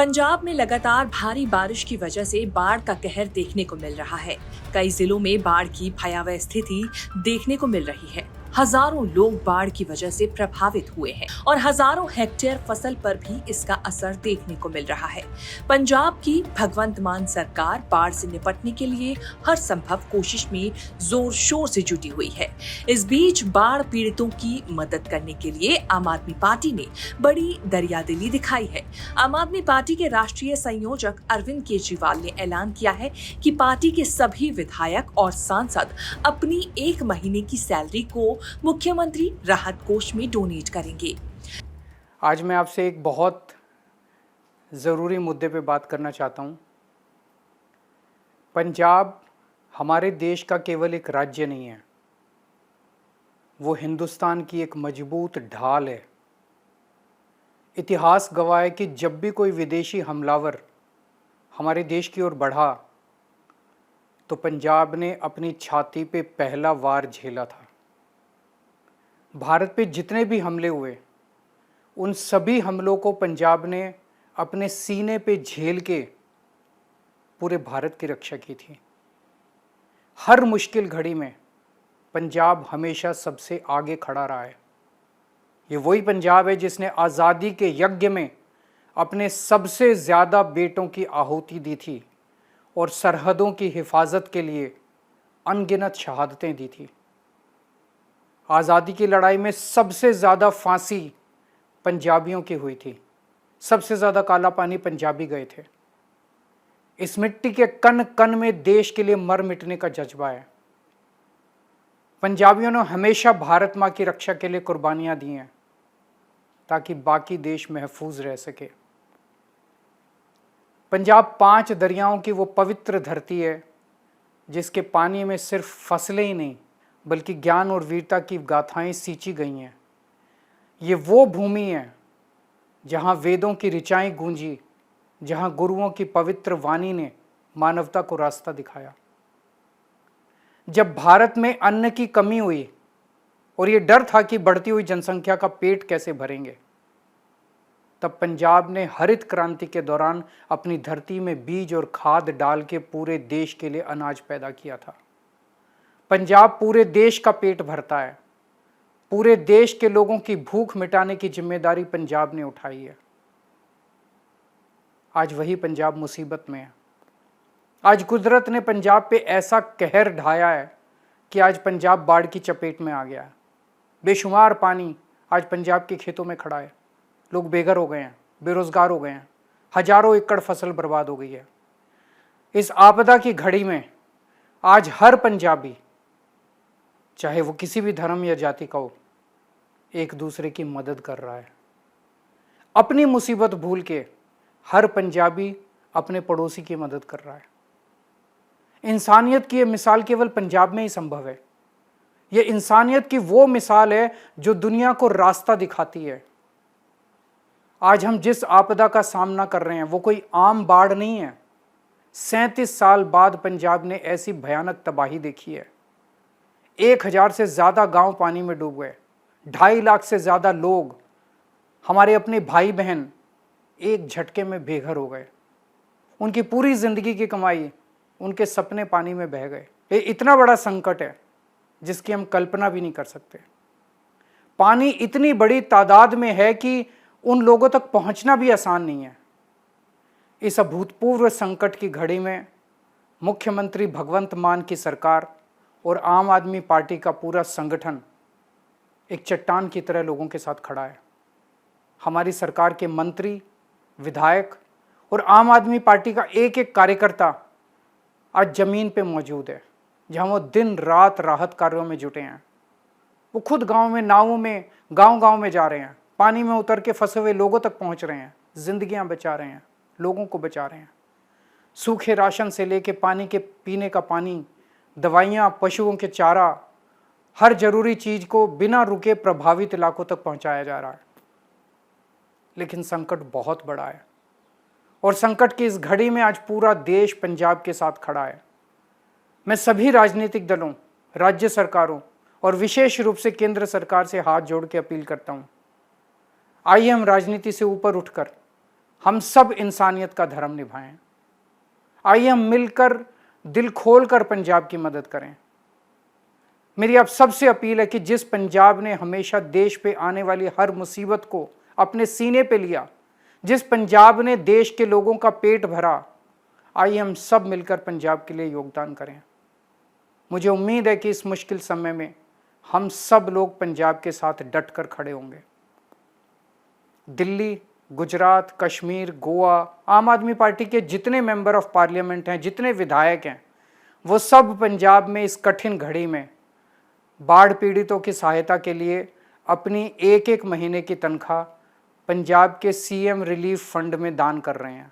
पंजाब में लगातार भारी बारिश की वजह से बाढ़ का कहर देखने को मिल रहा है। कई जिलों में बाढ़ की भयावह स्थिति देखने को मिल रही है। हजारों लोग बाढ़ की वजह से प्रभावित हुए हैं और हजारों हेक्टेयर फसल पर भी इसका असर देखने को मिल रहा है। पंजाब की भगवंत मान सरकार बाढ़ से निपटने के लिए हर संभव कोशिश में जोर शोर से जुटी हुई है। इस बीच बाढ़ पीड़ितों की मदद करने के लिए आम आदमी पार्टी ने बड़ी दरियादिली दिखाई है। आम आदमी पार्टी के राष्ट्रीय संयोजक अरविंद केजरीवाल ने ऐलान किया है कि पार्टी के सभी विधायक और सांसद अपनी 1 महीने की सैलरी को मुख्यमंत्री राहत कोष में डोनेट करेंगे। आज मैं आपसे एक बहुत ज़रूरी मुद्दे पे बात करना चाहता हूँ। पंजाब हमारे देश का केवल एक राज्य नहीं है, वो हिंदुस्तान की एक मजबूत ढाल है। इतिहास गवाह है कि जब भी कोई विदेशी हमलावर हमारे देश की ओर बढ़ा तो पंजाब ने अपनी छाती पे पहला वार झेला था। भारत पे जितने भी हमले हुए, उन सभी हमलों को पंजाब ने अपने सीने पे झेल के पूरे भारत की रक्षा की थी। हर मुश्किल घड़ी में पंजाब हमेशा सबसे आगे खड़ा रहा है। ये वही पंजाब है जिसने आज़ादी के यज्ञ में अपने सबसे ज़्यादा बेटों की आहुति दी थी और सरहदों की हिफाजत के लिए अनगिनत शहादतें दी थी। आज़ादी की लड़ाई में सबसे ज़्यादा फांसी पंजाबियों की हुई थी, सबसे ज़्यादा काला पानी पंजाबी गए थे। इस मिट्टी के कण कण में देश के लिए मर मिटने का जज्बा है। पंजाबियों ने हमेशा भारत माँ की रक्षा के लिए कुर्बानियां दी हैं ताकि बाकी देश महफूज रह सके। पंजाब 5 दरियाओं की वो पवित्र धरती है जिसके पानी में सिर्फ फसलें ही नहीं बल्कि ज्ञान और वीरता की गाथाएं सींची गई हैं। ये वो भूमि है जहाँ वेदों की ऋचाएं गूंजी, जहाँ गुरुओं की पवित्र वाणी ने मानवता को रास्ता दिखाया। जब भारत में अन्न की कमी हुई और ये डर था कि बढ़ती हुई जनसंख्या का पेट कैसे भरेंगे, तब पंजाब ने हरित क्रांति के दौरान अपनी धरती में बीज और खाद डाल के पूरे देश के लिए अनाज पैदा किया था। पंजाब पूरे देश का पेट भरता है। पूरे देश के लोगों की भूख मिटाने की जिम्मेदारी पंजाब ने उठाई है। आज वही पंजाब मुसीबत में है। आज कुदरत ने पंजाब पे ऐसा कहर ढाया है कि आज पंजाब बाढ़ की चपेट में आ गया है। बेशुमार पानी आज पंजाब के खेतों में खड़ा है। लोग बेघर हो गए हैं, बेरोजगार हो गए हैं, हजारों एकड़ फसल बर्बाद हो गई है। इस आपदा की घड़ी में आज हर पंजाबी, चाहे वो किसी भी धर्म या जाति का हो, एक दूसरे की मदद कर रहा है। अपनी मुसीबत भूल के हर पंजाबी अपने पड़ोसी की मदद कर रहा है। इंसानियत की यह मिसाल केवल पंजाब में ही संभव है। यह इंसानियत की वो मिसाल है जो दुनिया को रास्ता दिखाती है। आज हम जिस आपदा का सामना कर रहे हैं वो कोई आम बाढ़ नहीं है। 37 साल बाद पंजाब ने ऐसी भयानक तबाही देखी है। 1000 से ज्यादा गांव पानी में डूब गए। 2.5 लाख से ज्यादा लोग, हमारे अपने भाई बहन, एक झटके में बेघर हो गए। उनकी पूरी जिंदगी की कमाई, उनके सपने पानी में बह गए। ये इतना बड़ा संकट है जिसकी हम कल्पना भी नहीं कर सकते। पानी इतनी बड़ी तादाद में है कि उन लोगों तक पहुंचना भी आसान नहीं है। इस अभूतपूर्व संकट की घड़ी में मुख्यमंत्री भगवंत मान की सरकार और आम आदमी पार्टी का पूरा संगठन एक चट्टान की तरह लोगों के साथ खड़ा है। हमारी सरकार के मंत्री, विधायक और आम आदमी पार्टी का एक एक कार्यकर्ता आज जमीन पे मौजूद है, जहां वो दिन रात राहत कार्यों में जुटे हैं। वो खुद गांव में, नावों में, गांव-गांव में जा रहे हैं, पानी में उतर के फंसे हुए लोगों तक पहुंच रहे हैं, जिंदगियां बचा रहे हैं, लोगों को बचा रहे हैं। सूखे राशन से लेके पानी के पीने का पानी, दवाइयाँ, पशुओं के चारा, हर जरूरी चीज को बिना रुके प्रभावित इलाकों तक पहुंचाया जा रहा है। लेकिन संकट बहुत बड़ा है और संकट की इस घड़ी में आज पूरा देश पंजाब के साथ खड़ा है। मैं सभी राजनीतिक दलों, राज्य सरकारों और विशेष रूप से केंद्र सरकार से हाथ जोड़ के अपील करता हूं, आइए हम राजनीति से ऊपर उठकर हम सब इंसानियत का धर्म निभाएं। आइए हम मिलकर दिल खोलकर पंजाब की मदद करें। मेरी आप सबसे अपील है कि जिस पंजाब ने हमेशा देश पे आने वाली हर मुसीबत को अपने सीने पे लिया, जिस पंजाब ने देश के लोगों का पेट भरा, आइए हम सब मिलकर पंजाब के लिए योगदान करें। मुझे उम्मीद है कि इस मुश्किल समय में हम सब लोग पंजाब के साथ डटकर खड़े होंगे। दिल्ली, गुजरात, कश्मीर, गोवा, आम आदमी पार्टी के जितने मेंबर ऑफ पार्लियामेंट हैं, जितने विधायक हैं, वो सब पंजाब में इस कठिन घड़ी में बाढ़ पीड़ितों की सहायता के लिए अपनी एक एक महीने की तनख्वाह पंजाब के सीएम रिलीफ फंड में दान कर रहे हैं।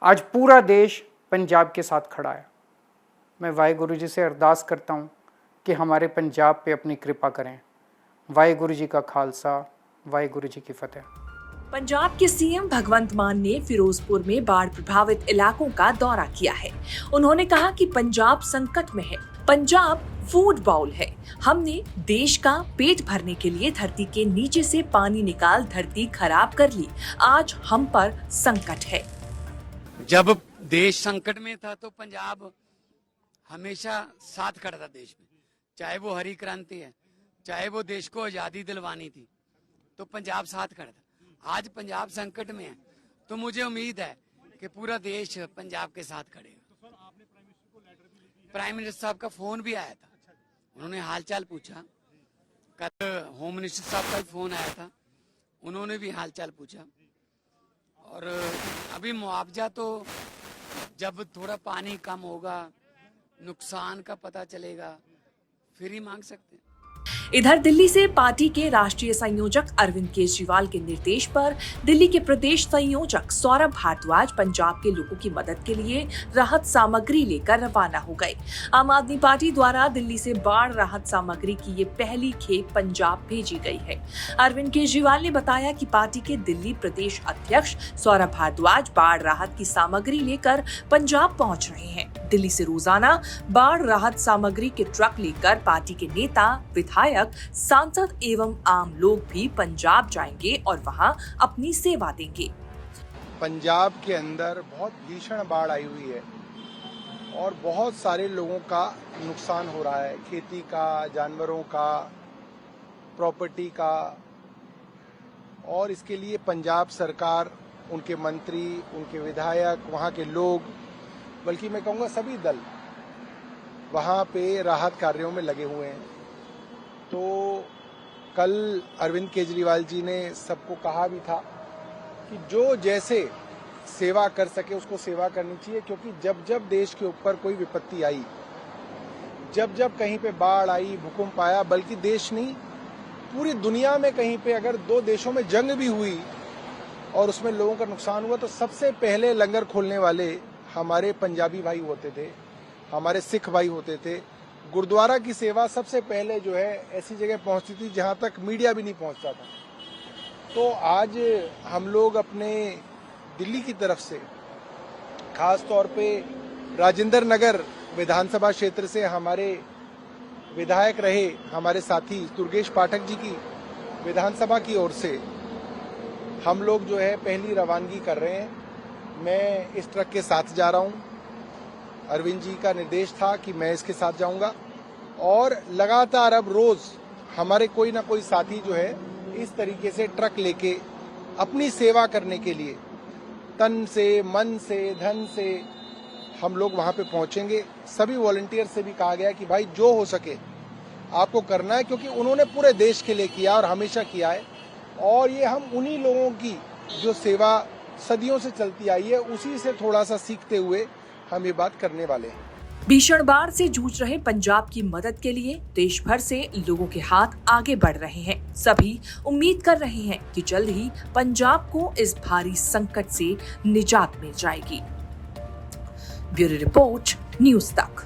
आज पूरा देश पंजाब के साथ खड़ा है। मैं वाहिगुरु जी से अरदास करता हूँ कि हमारे पंजाब पे अपनी कृपा करें। वाहिगुरु जी का खालसा, वाहिगुरु जी की फतेह। पंजाब के सीएम भगवंत मान ने फिरोजपुर में बाढ़ प्रभावित इलाकों का दौरा किया है। उन्होंने कहा कि पंजाब संकट में है, पंजाब फूड बाउल है। हमने देश का पेट भरने के लिए धरती के नीचे से पानी निकाल धरती खराब कर ली। आज हम पर संकट है। जब देश संकट में था तो पंजाब हमेशा साथ खड़ा था देश में, चाहे वो हरी क्रांति है, चाहे वो देश को आजादी दिलवानी थी, तो पंजाब साथ खड़ा था। आज पंजाब संकट में है तो मुझे उम्मीद है कि पूरा देश पंजाब के साथ खड़ेगा। प्राइम मिनिस्टर साहब का फोन भी आया था, उन्होंने हालचाल पूछा। कल होम मिनिस्टर साहब का भी फोन आया था, उन्होंने भी हालचाल पूछा। और अभी मुआवजा तो जब थोड़ा पानी कम होगा, नुकसान का पता चलेगा, फिर ही मांग सकते हैं। इधर दिल्ली से पार्टी के राष्ट्रीय संयोजक अरविंद केजरीवाल के निर्देश पर दिल्ली के प्रदेश संयोजक सौरभ भारद्वाज पंजाब के लोगों की मदद के लिए राहत सामग्री लेकर रवाना हो गए। आम आदमी पार्टी द्वारा दिल्ली से बाढ़ राहत सामग्री की ये पहली खेप पंजाब भेजी गई है। अरविंद केजरीवाल ने बताया कि पार्टी के दिल्ली प्रदेश अध्यक्ष सौरभ भारद्वाज बाढ़ राहत की सामग्री लेकर पंजाब पहुंच रहे हैं। दिल्ली से रोजाना बाढ़ राहत सामग्री के ट्रक लेकर पार्टी के नेता, विधायक, सांसद एवं आम लोग भी पंजाब जाएंगे और वहां अपनी सेवा देंगे। पंजाब के अंदर बहुत भीषण बाढ़ आई हुई है और बहुत सारे लोगों का नुकसान हो रहा है, खेती का, जानवरों का, प्रॉपर्टी का। और इसके लिए पंजाब सरकार, उनके मंत्री, उनके विधायक, वहाँ के लोग, बल्कि मैं कहूँगा सभी दल वहाँ पे राहत कार्यों में लगे हुए हैं। तो कल अरविंद केजरीवाल जी ने सबको कहा भी था कि जो जैसे सेवा कर सके उसको सेवा करनी चाहिए, क्योंकि जब जब देश के ऊपर कोई विपत्ति आई, जब जब कहीं पे बाढ़ आई, भूकंप आया, बल्कि देश नहीं पूरी दुनिया में कहीं पे अगर दो देशों में जंग भी हुई और उसमें लोगों का नुकसान हुआ, तो सबसे पहले लंगर खोलने वाले हमारे पंजाबी भाई होते थे, हमारे सिख भाई होते थे। गुरुद्वारा की सेवा सबसे पहले जो है ऐसी जगह पहुंचती थी जहां तक मीडिया भी नहीं पहुंचता था। तो आज हम लोग अपने दिल्ली की तरफ से खास तौर पे राजेंद्र नगर विधानसभा क्षेत्र से हमारे विधायक रहे हमारे साथी दुर्गेश पाठक जी की विधानसभा की ओर से हम लोग जो है पहली रवानगी कर रहे हैं। मैं इस ट्रक के साथ जा रहा हूं। अरविंद जी का निर्देश था कि मैं इसके साथ जाऊंगा और लगातार अब रोज हमारे कोई ना कोई साथी जो है इस तरीके से ट्रक लेके अपनी सेवा करने के लिए तन से, मन से, धन से हम लोग वहां पे पहुंचेंगे। सभी वॉलंटियर से भी कहा गया कि भाई जो हो सके आपको करना है, क्योंकि उन्होंने पूरे देश के लिए किया और हमेशा किया है। और ये हम उन्हीं लोगों की जो सेवा सदियों से चलती आई है उसी से थोड़ा सा सीखते हुए हम ये बात करने वाले हैं। भीषण बाढ़ से जूझ रहे पंजाब की मदद के लिए देश भर से लोगों के हाथ आगे बढ़ रहे हैं। सभी उम्मीद कर रहे हैं कि जल्द ही पंजाब को इस भारी संकट से निजात मिल जाएगी। ब्यूरो रिपोर्ट, न्यूज़ तक।